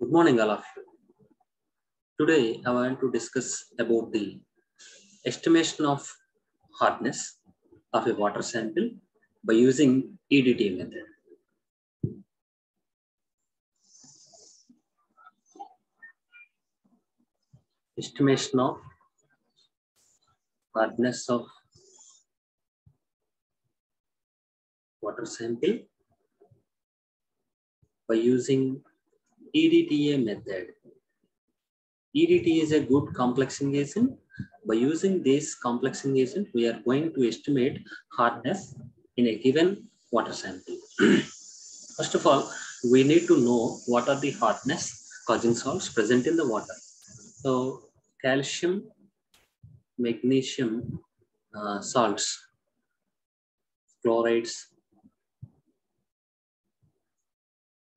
Good morning, all of you. Today, I want to discuss about the estimation of hardness of a water sample by using EDTA method. Estimation of hardness of water sample by using EDTA method. EDTA is a good complexing agent. By using this complexing agent, we are going to estimate hardness in a given water sample. First of all, we need to know what are the hardness causing salts present in the water. So calcium, magnesium salts, chlorides,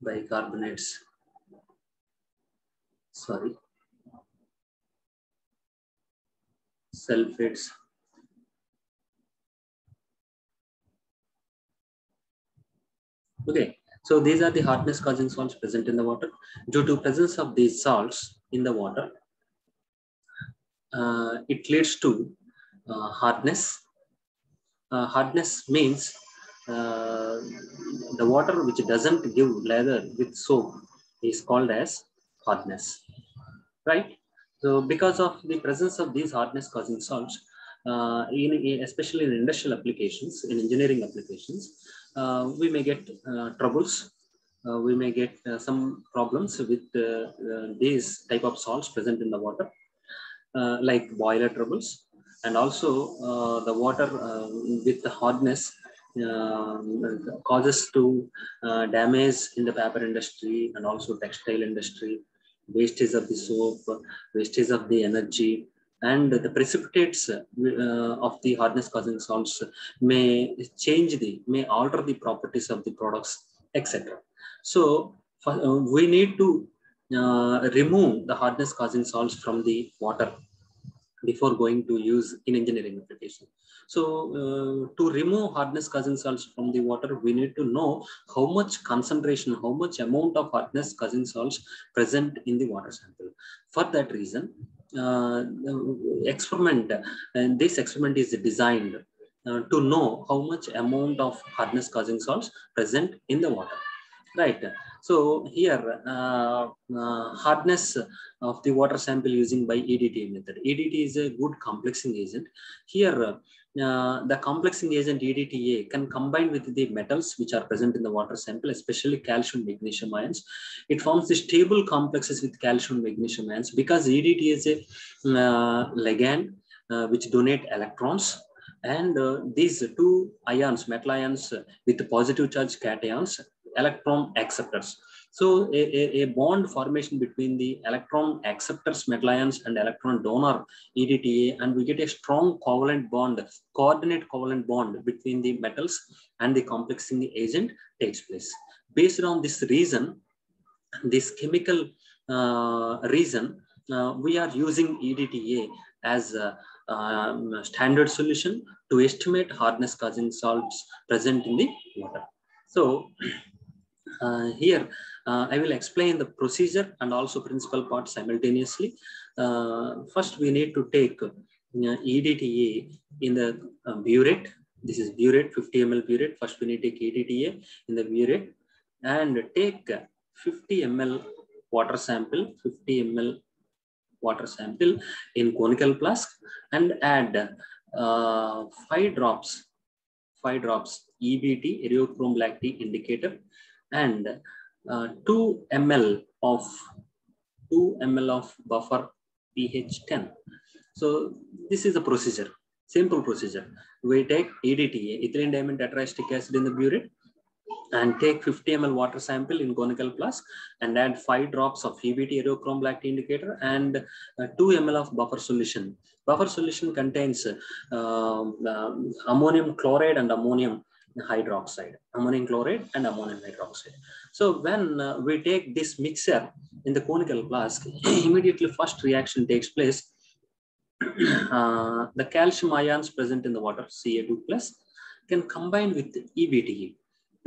bicarbonates, sulfates, okay. So these are the hardness causing salts present in the water. Due to presence of these salts in the water, it leads to hardness. Hardness means the water which doesn't give lather with soap is called as hardness, right? So because of the presence of these hardness causing salts, especially in industrial applications, in engineering applications, we may get troubles. We may get some problems with these type of salts present in the water, like boiler troubles, and also the water with the hardness causes to damage in the paper industry and also textile industry, wastage of the soap, wastage of the energy, and the precipitates of the hardness causing salts may alter the properties of the products, etc. So we need to remove the hardness causing salts from the water before going to use in engineering application. So to remove hardness causing salts from the water, we need to know how much concentration, how much amount of hardness causing salts present in the water sample. For that reason, this experiment is designed to know how much amount of hardness causing salts present in the water. Right. So here, hardness of the water sample using by EDTA method. EDTA is a good complexing agent. Here, the complexing agent EDTA can combine with the metals which are present in the water sample, especially calcium magnesium ions. It forms the stable complexes with calcium magnesium ions because EDTA is a ligand which donate electrons. And these two ions, metal ions with positive charge cations, electron acceptors. So a bond formation between the electron acceptors metal ions and electron donor EDTA, and we get a strong covalent bond, coordinate covalent bond between the metals and the complexing agent takes place. Based on this reason, this chemical reason, we are using EDTA as a standard solution to estimate hardness causing salts present in the water. So here I will explain the procedure and also principal part simultaneously. First, we need to take EDTA in the burette. This is burette, 50 ml burette. First, we need to take EDTA in the burette and take 50 ml water sample, 50 ml water sample in conical flask and add 5 drops EBT, eriochrome black tea indicator, and 2 ml of buffer pH 10. So this is a procedure, simple procedure. We take EDTA, ethylene diamine tetraestic acid in the burette, and take 50 ml water sample in conical flask and add 5 drops of EBT, eriochrome black tea indicator, and 2 ml of buffer solution. Buffer solution contains ammonium chloride and ammonium hydroxide, ammonium chloride and ammonium hydroxide. So when we take this mixture in the conical flask, immediately first reaction takes place. The calcium ions present in the water, Ca2+, can combine with EBTA.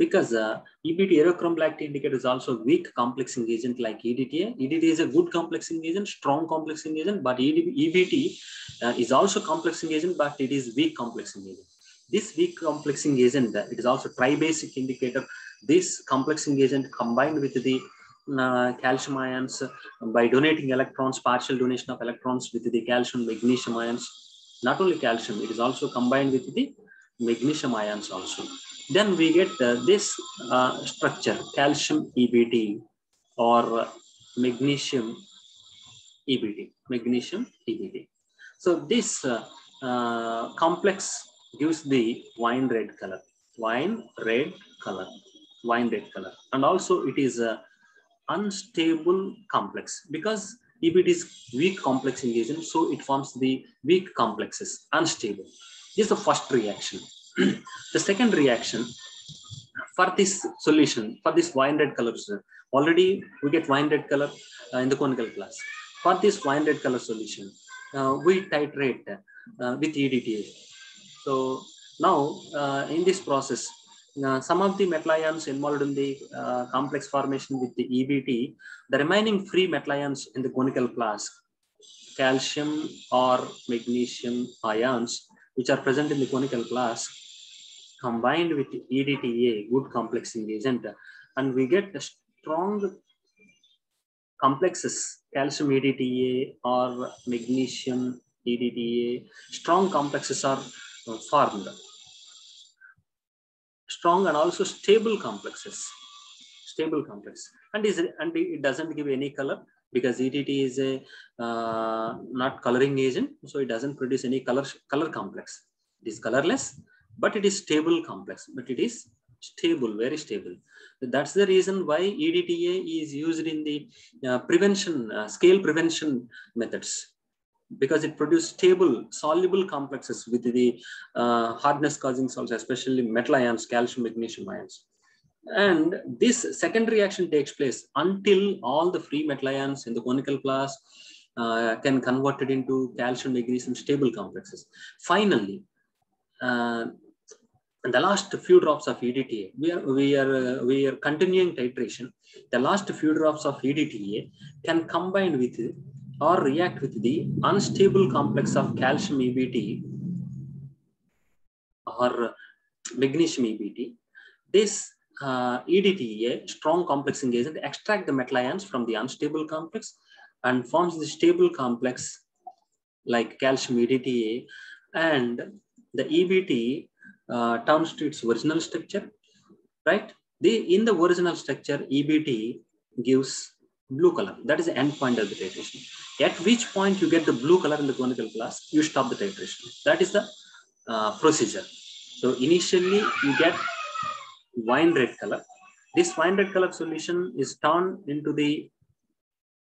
because EBT, aerochrome lactate indicator, is also weak complexing agent like EDTA. EDTA is a good complexing agent, strong complexing agent, but EBT is also complexing agent, but it is weak complexing agent. This weak complexing agent, it is also tribasic indicator. This complexing agent combined with the calcium ions by donating electrons, partial donation of electrons with the calcium, magnesium ions. Not only calcium, it is also combined with the magnesium ions also. Then we get this structure, calcium EBT or magnesium EBT, magnesium EBT. So this complex gives the wine red color, and also it is a unstable complex because EBT is weak complexing agent, so it forms the weak complexes, unstable. This is the first reaction. The second reaction for this solution, for this wine red color, already we get wine red color in the conical class. For this wine red color solution, we titrate with EDTA. So now in this process, some of the metal ions involved in the complex formation with the EBT, the remaining free metal ions in the conical class, calcium or magnesium ions, which are present in the conical class, combined with EDTA, good complexing agent, and we get a strong complexes, calcium EDTA or magnesium EDTA, strong complexes are formed. Strong and also stable complexes, and it doesn't give any color because EDTA is a not coloring agent, so it doesn't produce any color complex. It is colorless, but it is stable complex, but it is stable, very stable. That's the reason why EDTA is used in the prevention, scale prevention methods, because it produces stable, soluble complexes with the hardness causing salts, especially metal ions, calcium, magnesium ions. And this second reaction takes place until all the free metal ions in the conical class can convert it into calcium, magnesium, stable complexes. Finally, and the last few drops of EDTA, we are continuing titration. The last few drops of EDTA can combine with or react with the unstable complex of calcium EBT or magnesium EBT. This EDTA, strong complexing agent, extract the metal ions from the unstable complex and forms the stable complex like calcium EDTA, and the EBT turns to its original structure, right? In the original structure, EBT gives blue color. That is the end point of the titration. At which point you get the blue color in the conical class, you stop the titration. That is the procedure. So initially you get wine red color. This wine red color solution is turned into the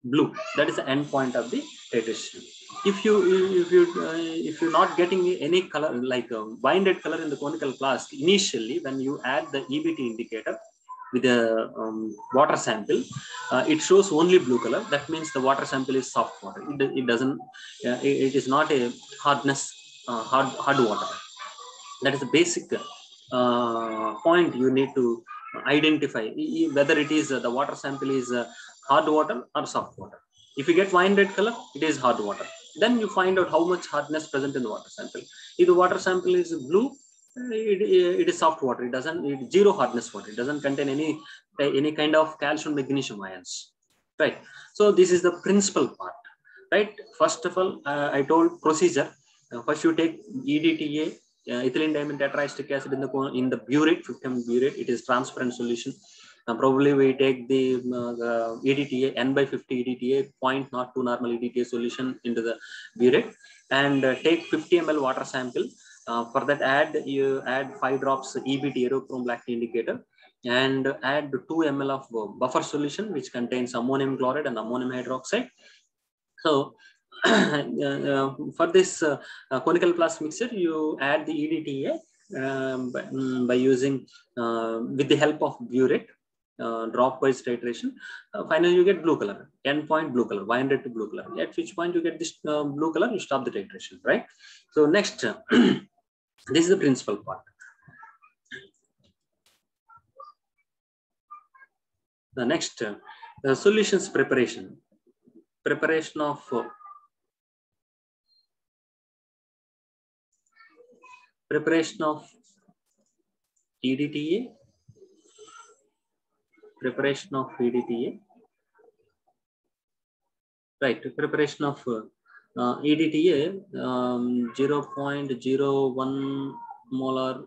blue. That is the end point of the titration. If you're not getting any color like wine red color in the conical class, initially when you add the EBT indicator with a water sample, it shows only blue color. That means the water sample is soft water. It doesn't. It is not a hardness hard water. That is the basic point you need to identify whether it is the water sample is hard water or soft water. If you get wine red color, it is hard water. Then you find out how much hardness present in the water sample. If the water sample is blue, it is soft water. It zero hardness water. It doesn't contain any kind of calcium, magnesium ions, right? So this is the principal part, right? First of all, I told procedure. First you take EDTA, ethylene diamine tetraesteric acid in the burette, 50 burette. It is transparent solution. Probably we take the EDTA, N/50 EDTA, 0.02 normal EDTA solution into the burette and take 50 ml water sample. For that, you add 5 drops EBT, aerochrome lactate indicator, and add 2 ml of buffer solution, which contains ammonium chloride and ammonium hydroxide. So for this conical class mixture, you add the EDTA by using with the help of burette. Drop-wise titration. Finally, you get blue color, endpoint blue color, wine red to blue color. At which point you get this blue color, you stop the titration, right? So next, this is the principal part. Next, solutions preparation. Preparation of EDTA. Preparation of EDTA. Right. Preparation of EDTA 0.01 molar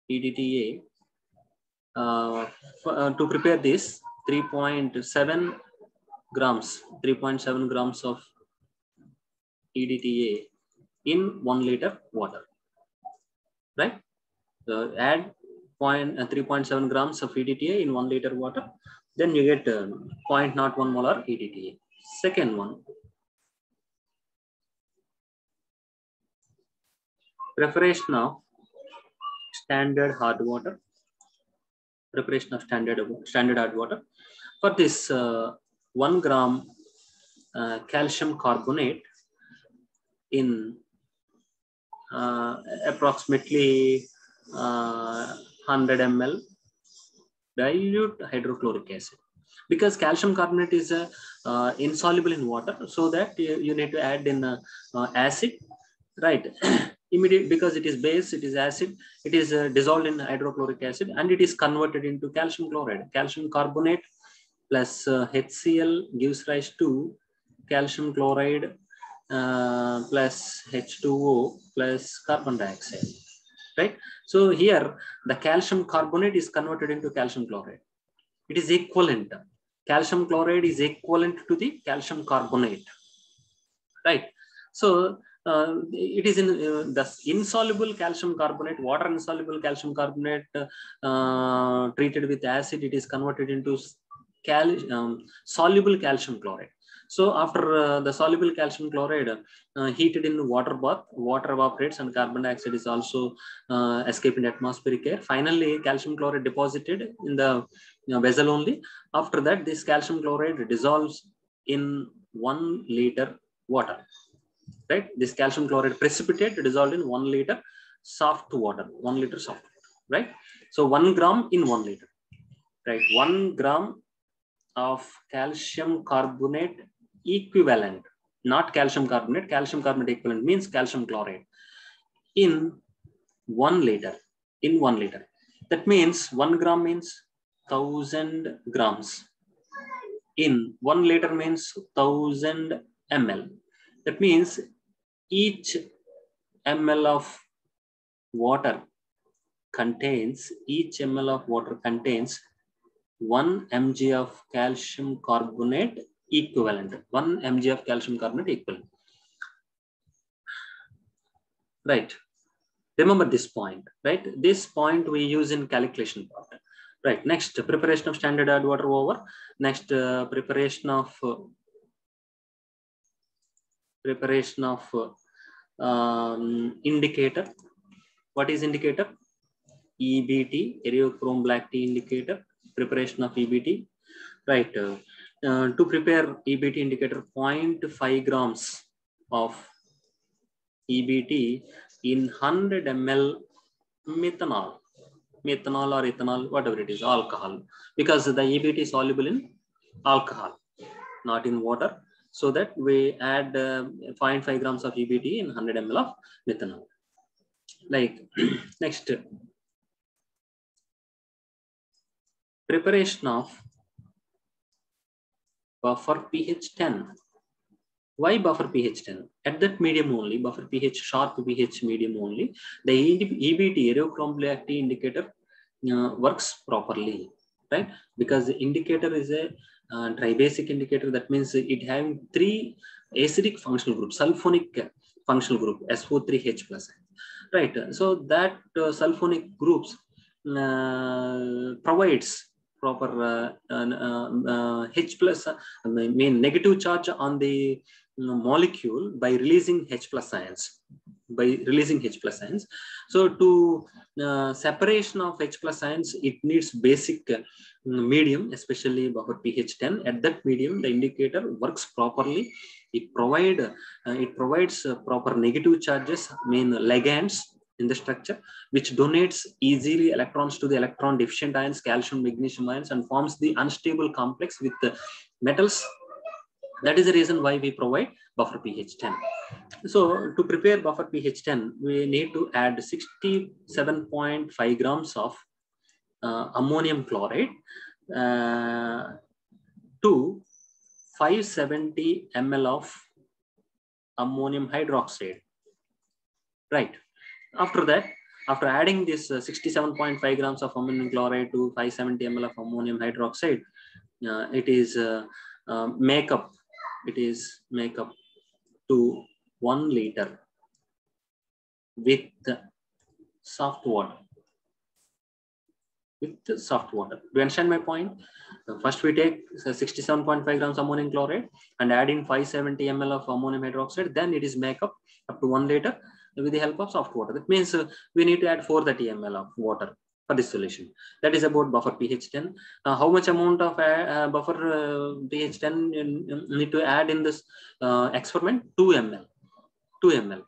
EDTA. To prepare this, 3.7 grams of EDTA in 1 liter water, right? So add 3.7 grams of EDTA in 1 liter water, then you get 0.01 molar EDTA. Second one, preparation of standard hard water. Preparation of standard hard water. For this, 1 gram calcium carbonate in approximately 100 ml dilute hydrochloric acid. Because calcium carbonate is insoluble in water, so that you need to add in acid, right? Immediate, because it is base, it is acid, it is dissolved in hydrochloric acid, and it is converted into calcium chloride. Calcium carbonate plus HCl gives rise to calcium chloride plus H2O plus carbon dioxide, right? So here the calcium carbonate is converted into calcium chloride. It is equivalent. Calcium chloride is equivalent to the calcium carbonate, right? So it is in the insoluble calcium carbonate, water insoluble calcium carbonate treated with acid, it is converted into soluble calcium chloride. So after the soluble calcium chloride heated in water bath, water evaporates and carbon dioxide is also escaping atmospheric air. Finally, calcium chloride deposited in the vessel only. After that, this calcium chloride dissolves in 1 liter water. Right, this calcium chloride precipitate dissolved in 1 liter soft water, 1 liter soft water, right? So 1 gram in 1 liter, right? 1 gram of calcium carbonate equivalent, not calcium carbonate. Calcium carbonate equivalent means calcium chloride in 1 liter. In 1 liter, that means 1 gram means 1000 grams. In 1 liter means 1000 ml. That means each ml of water contains 1 mg of calcium carbonate equivalent. 1 mg of calcium carbonate equivalent. Right. Remember this point, right? This point we use in calculation part. Right. Next, preparation of standard hard water over. Next, preparation of indicator. What is indicator? EBT, erythrochrome black tea indicator. Preparation of EBT. Right. To prepare EBT indicator, 0.5 grams of EBT in 100 ml methanol or ethanol, whatever it is, alcohol, because the EBT is soluble in alcohol, not in water. So that we add 0.5 grams of EBT in 100 ml of methanol. Like next, preparation of buffer pH 10. Why buffer pH 10? At that medium only, buffer pH, sharp pH medium only, the EBT, erythrochrome black tea indicator works properly, right? Because the indicator is a tribasic indicator. That means it having 3 acidic functional groups, sulfonic functional group, SO3H plus, right? So that sulfonic groups provides proper H plus, mean negative charge on the molecule by releasing H plus ions. So to separation of H plus ions, it needs basic medium, especially buffer pH 10. At that medium, the indicator works properly. It provides proper negative charges, mean ligands in the structure, which donates easily electrons to the electron deficient ions, calcium, magnesium ions, and forms the unstable complex with the metals. That is the reason why we provide buffer pH 10. So to prepare buffer pH 10, we need to add 67.5 grams of ammonium chloride to 570 ml of ammonium hydroxide. Right. After that, after adding this 67.5 grams of ammonium chloride to 570 ml of ammonium hydroxide, it is make up to 1 liter with soft water. Do you understand my point? First, we take 67.5 grams ammonium chloride and add in 570 ml of ammonium hydroxide. Then it is make up to 1 liter with the help of soft water. That means we need to add 430 ml of water for this solution. That is about buffer pH 10. How much amount of buffer pH 10 need to add in this experiment? 2 ml. 2 ml.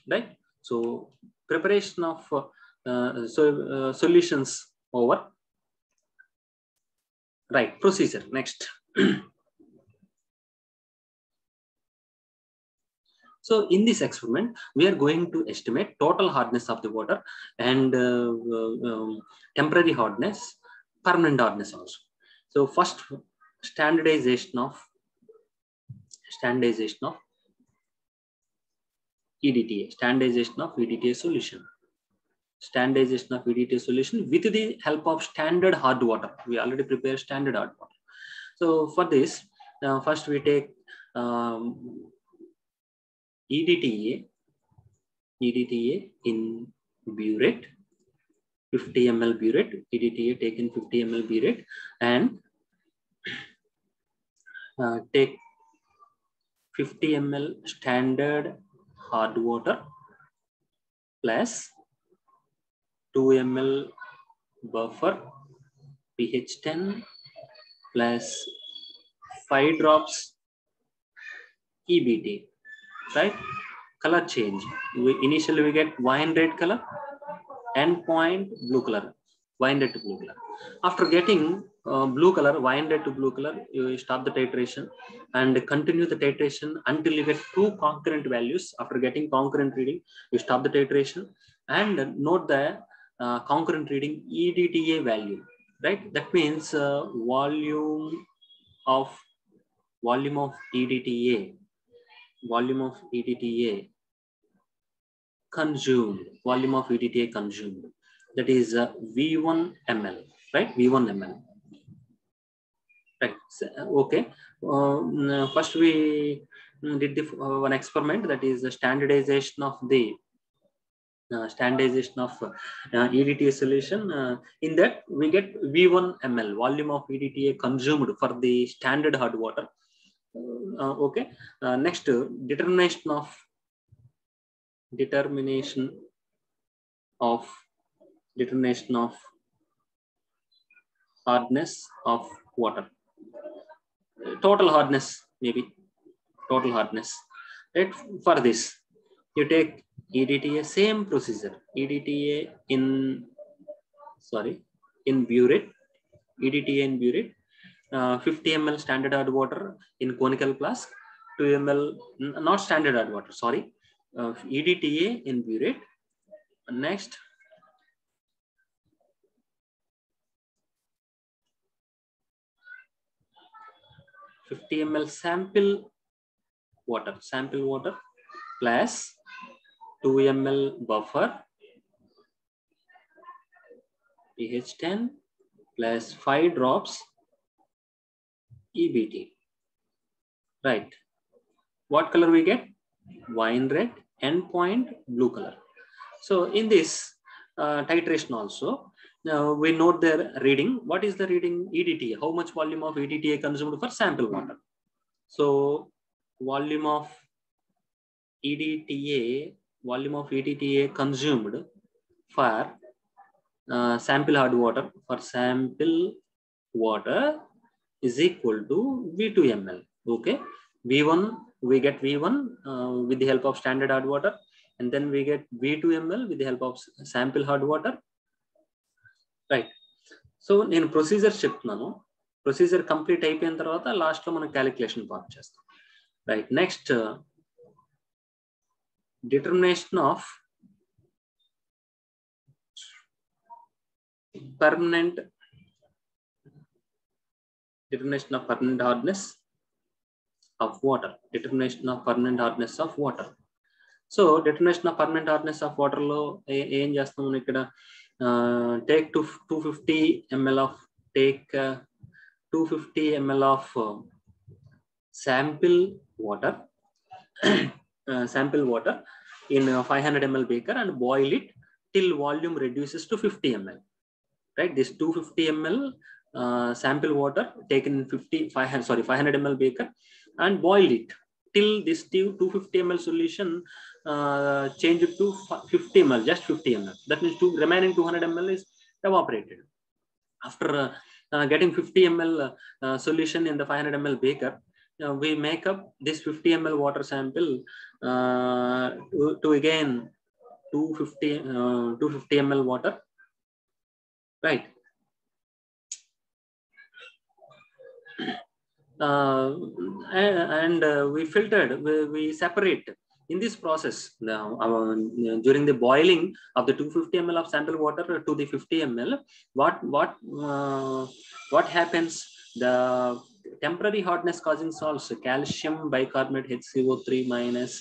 Right? So preparation of solutions over. Right, procedure next. So in this experiment, we are going to estimate total hardness of the water and temporary hardness, permanent hardness also. So first, standardization of EDTA, standardization of EDTA solution. Standardization of EDTA solution with the help of standard hard water. We already prepared standard hard water. So for this, first we take EDTA in burette, 50 ml burette, EDTA taken 50 ml burette, and take 50 ml standard hard water plus 2 ml buffer pH 10 plus 5 drops EBT, right? Color change. Initially we get wine red color, end point blue color, wine red to blue color. After getting blue color, wine red to blue color, you stop the titration and continue the titration until you get 2 concurrent values. After getting concurrent reading, you stop the titration and note the concurrent reading EDTA value, right? That means volume of EDTA consumed, volume of EDTA consumed, that is V1 ml, right? V1 ml. Right. Okay. First we did the one experiment, that is the standardization of the EDTA solution. In that we get V1 ml, volume of EDTA consumed for the standard hard water. Okay. Next, determination of hardness of water. Total hardness, maybe total hardness. Right? For this, you take EDTA, same procedure. EDTA in burette, EDTA in burette, 50 ml standard hard water in conical flask, 2 ml, not standard hard water, sorry, EDTA in burette. Next, $50 ml sample water plus 2 ml buffer pH 10 plus 5 drops EBT. Right. What color we get? Wine red, end point blue color. So in this titration also, we note their reading. What is the reading? EDTA. How much volume of EDTA consumed for sample water? So volume of EDTA consumed for sample hard water, is equal to V2 ml. Okay. V1, we get V1 with the help of standard hard water. and then we get V2 ml with the help of sample hard water, right? So నేను procedure చెప్తున్నాను, procedure complete అయిపోయిన తర్వాత last లో మనం calculation part చేస్తాం, right? Next determination of permanent hardness of water. Determination of permanent hardness of water. So determination of permanent hardness of water lo em chestam ikkada, take 250 ml of 250 ml of sample water sample water in a 500 ml beaker and boil it till volume reduces to 50 ml. Right, this 250 ml sample water taken in 500 ml beaker and boil it till this 250 ml solution change it to 50 ml, just 50 ml. That means remaining 200 ml is evaporated. After getting 50 ml solution in the 500 ml beaker, we make up this 50 ml water sample to again 250 ml water, right? And we filtered, we separate in this process during the boiling of the 250 ml of sample water to the 50 ml. What happens? The temporary hardness causing salts, calcium bicarbonate HCO3 minus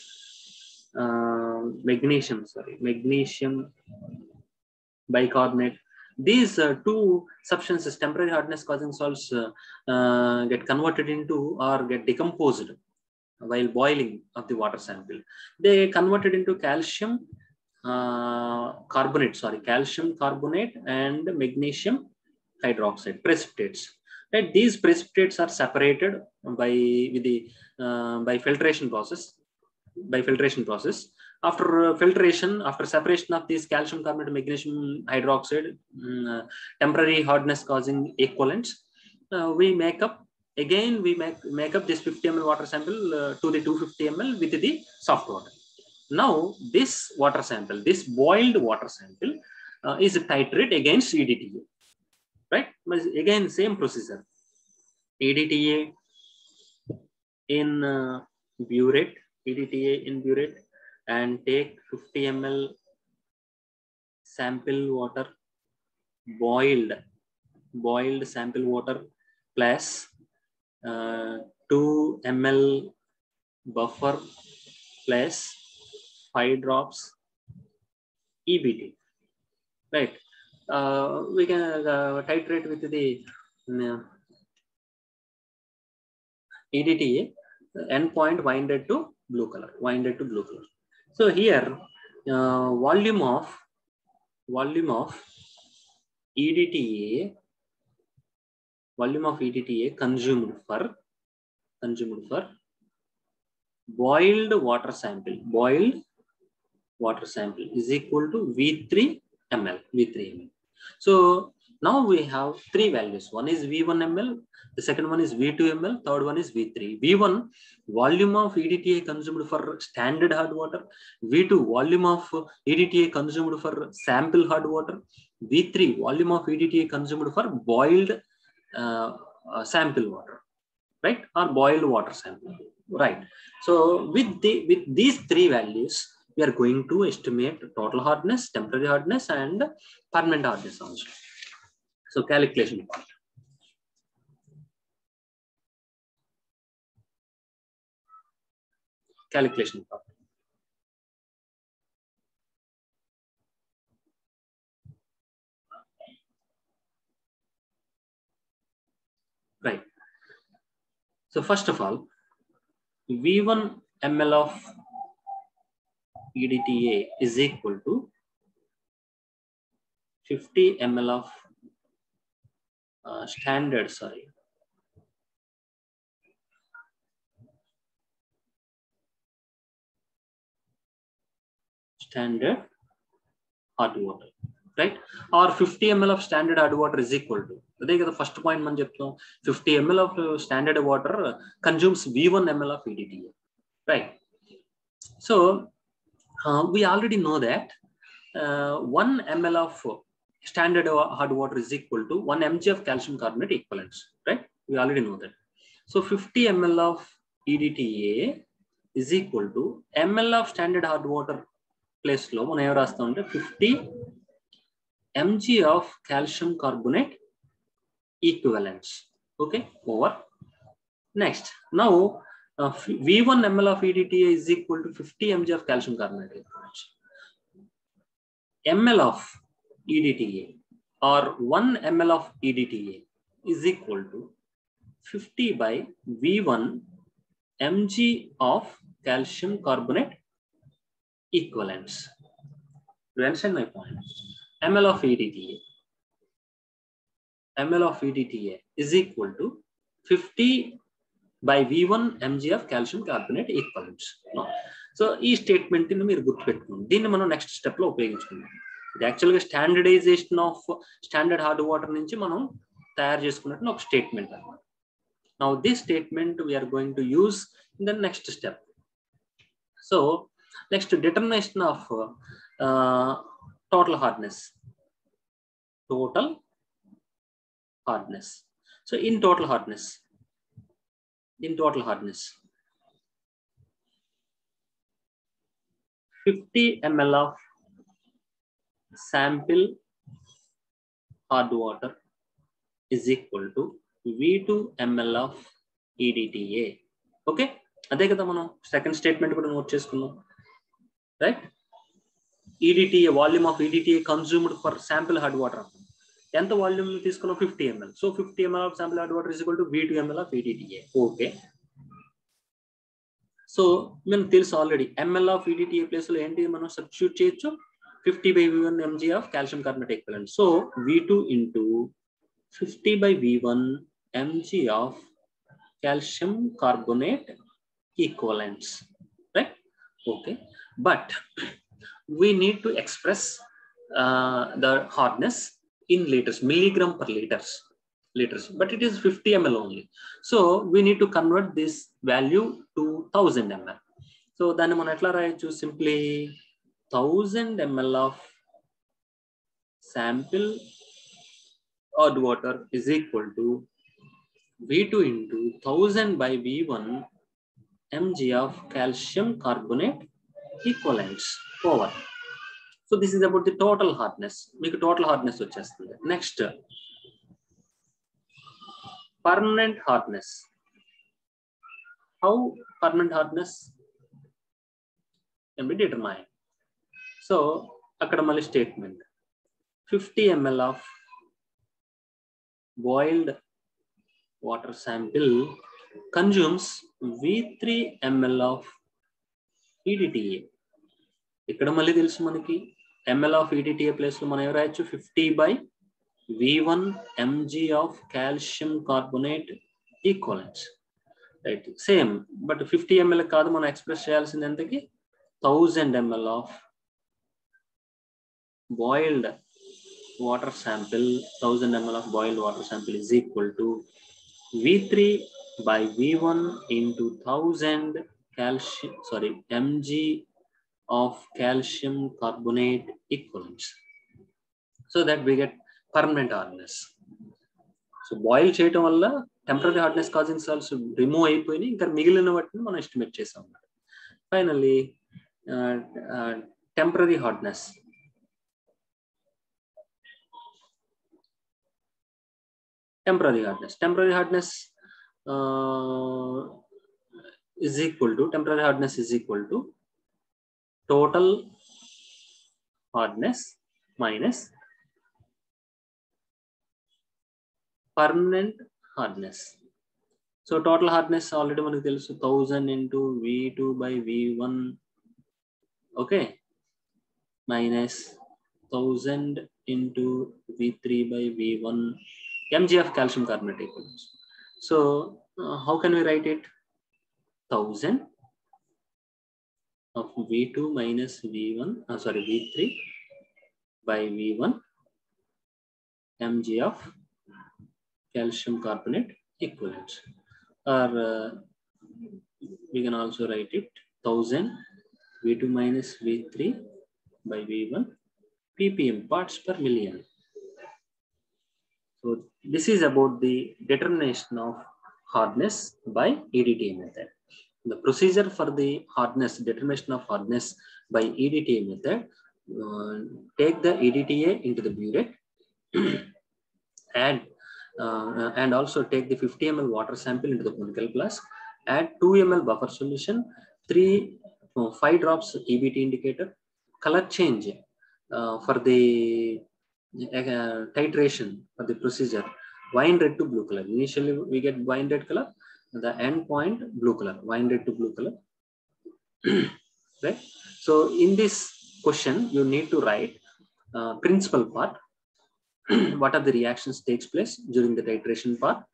magnesium bicarbonate. These two substances, temporary hardness causing salts, get converted into or get decomposed while boiling of the water sample. They converted into calcium carbonate and magnesium hydroxide precipitates. Right? These precipitates are separated by filtration process. After filtration, after separation of these calcium carbonate and magnesium hydroxide temporary hardness causing equivalents, we make up this 50 ml water sample to the 250 ml with the soft water. Now this water sample, this boiled water sample is titrate against EDTA, right? Again same procedure, EDTA in burette, and take 50 ml sample water, boiled sample water plus 2 ml buffer plus 5 drops EBT, right? We can titrate with the EDTA, endpoint winded to blue color. So here volume of EDTA consumed for boiled water sample is equal to V3 ml. So now we have three values. One is V1 ml, the second one is V2 ml, third one is V3. V1, volume of EDTA consumed for standard hard water. V2, volume of EDTA consumed for sample hard water. V3, volume of EDTA consumed for boiled sample water, right? Or boiled water sample, right? So with these three values, we are going to estimate total hardness, temporary hardness, and permanent hardness also. So calculation part. Right. So first of all, V1 ml of EDTA is equal to 50 ml of standard hard water, right? Or 50 ml of standard hard water is equal to, the first point man cheptam, 50 ml of standard water consumes V1 ml of EDTA, right? So we already know that 1 ml of standard hard water is equal to 1 mg of calcium carbonate equivalents, right? We already know that. So 50 ml of EDTA is equal to ml of standard hard water place lo mana ever rastam ante 50 mg of calcium carbonate equivalents. Okay, over. Next, now V1 ml of EDTA is equal to 50 mg of calcium carbonate equivalents. ml of EDTA or 1 ml of EDTA is equal to 50 by V1 mg of calcium carbonate equivalents. Do you understand my point? ml of EDTA is equal to 50 by V1 mg of calcium carbonate equivalents. No. So, this statement in మీరు గుర్తుపెట్టుకోండి. దీన్ని మనం next step లో ఉపయోగించుకుందాం. ఇది యాక్చువల్ గా standardization of standard hard water నుంచి మనం తయారు చేసుకున్నట్టు ఒక స్టేట్మెంట్ అన్నమాట. Now this statement we are going to use in the next step. So next, determination of total hardness. So in total hardness 50 ml of sample hard water is equal to V2 ml of EDTA. Okay, అదే కదా మనం second statement కూడా note చేసుకున్నాం, right? EDTA, volume of EDTA consumed for sample hard water ఎంత volume తీసుకున్నాం? 50 ml. So 50 ml of sample hard water is equal to V2 ml of EDTA. Okay, so మనకు తెలుసు already ml of EDTA place లో ఏంటి మనం substitute చేయొచ్చు, 50 by V1 mg of calcium carbonate equivalent. So V2 into 50 by V1 mg of calcium carbonate equivalents, right? Okay, but we need to express the hardness in liters, milligram per liters, but it is 50 ml only. So we need to convert this value to 1000 ml. So then మనం ఎట్లా రాయొచ్చు? Simply 1000 ml of sample hard water is equal to V2 into 1000 by V1 mg of calcium carbonate equivalents over. So this is about the total hardness. Make total hardness వచ్చేస్తుంది. Next, permanent hardness. How permanent hardness can be determined? So అక్కడ మళ్ళీ statement 50 ml of boiled water sample consumes V3 ml of EDTA. ఇక్కడ మళ్ళీ తెలుసు మనకి ml of EDTA place లో మనం ఏం రాయొచ్చు? 50 by V1 mg of calcium carbonate equivalents, right? Same, but 50 ml కాదు మనం ఎక్స్ప్రెస్ చేయాల్సింది ఎంతకి? 1000 ml of boiled water sample, 1000 ml of boiled water sample is equal to V3 by V1 into 1000 mg of calcium carbonate equivalents, so that we get permanent hardness. So boil చేయటం వల్ల temporary hardness causing salts remove అయిపోయినాయి, ఇంకా మిగిలిన వాటిని మనం estimate చేసాం. Finally temporary hardness. Temporary hardness is equal to total hardness minus permanent hardness. So total hardness already మనకు తెలుసు 1000 into V2 by V1, okay, minus 1000 into V3 by V1 mg of calcium carbonate equivalents. So how can we write it? 1000 of V2 minus V1, V3 by V1 mg of calcium carbonate equivalents, or we can also write it 1000 V2 minus V3 by V1 ppm, parts per million. So this is about the determination of hardness by EDTA method. The procedure for the hardness, determination of hardness by EDTA method, take the EDTA into the burette, add and also take the 50 ml water sample into the conical flask, add 2 ml buffer solution, 5 drops EBT indicator, color change for the titration for the procedure, wine red to blue color. Initially we get wine red color, the end point blue color, wine red to blue color. Right? So in this question you need to write principal part. What are the reactions takes place during the titration part,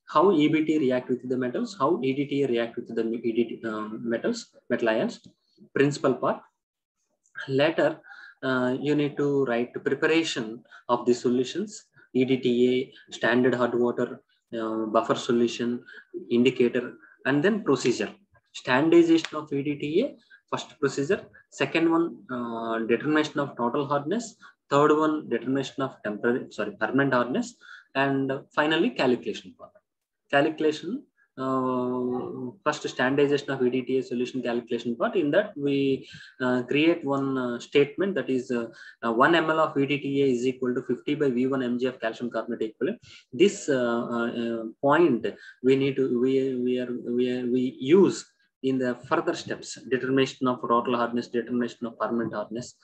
how EBT react with the metals, how EDTA react with the metals, metal ions, principal part. Later, you need to write preparation of the solutions, EDTA, standard hot water, buffer solution, indicator, and then procedure. Standardization of EDTA, first procedure. Second one, determination of total hardness. Third one, determination of permanent hardness. And finally, calculation part. Calculation, first standardization of EDTA solution calculation part. In that we create one statement, that is 1 ml of EDTA is equal to 50 by V1 mg of calcium carbonate equivalent. This point we need to we use in the further steps, determination of total hardness, determination of permanent hardness,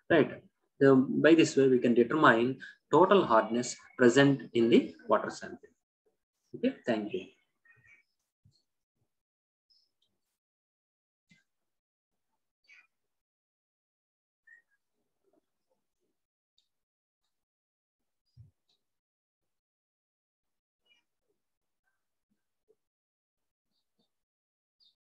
right? By this way we can determine total hardness present in the water sample. Okay, thank you.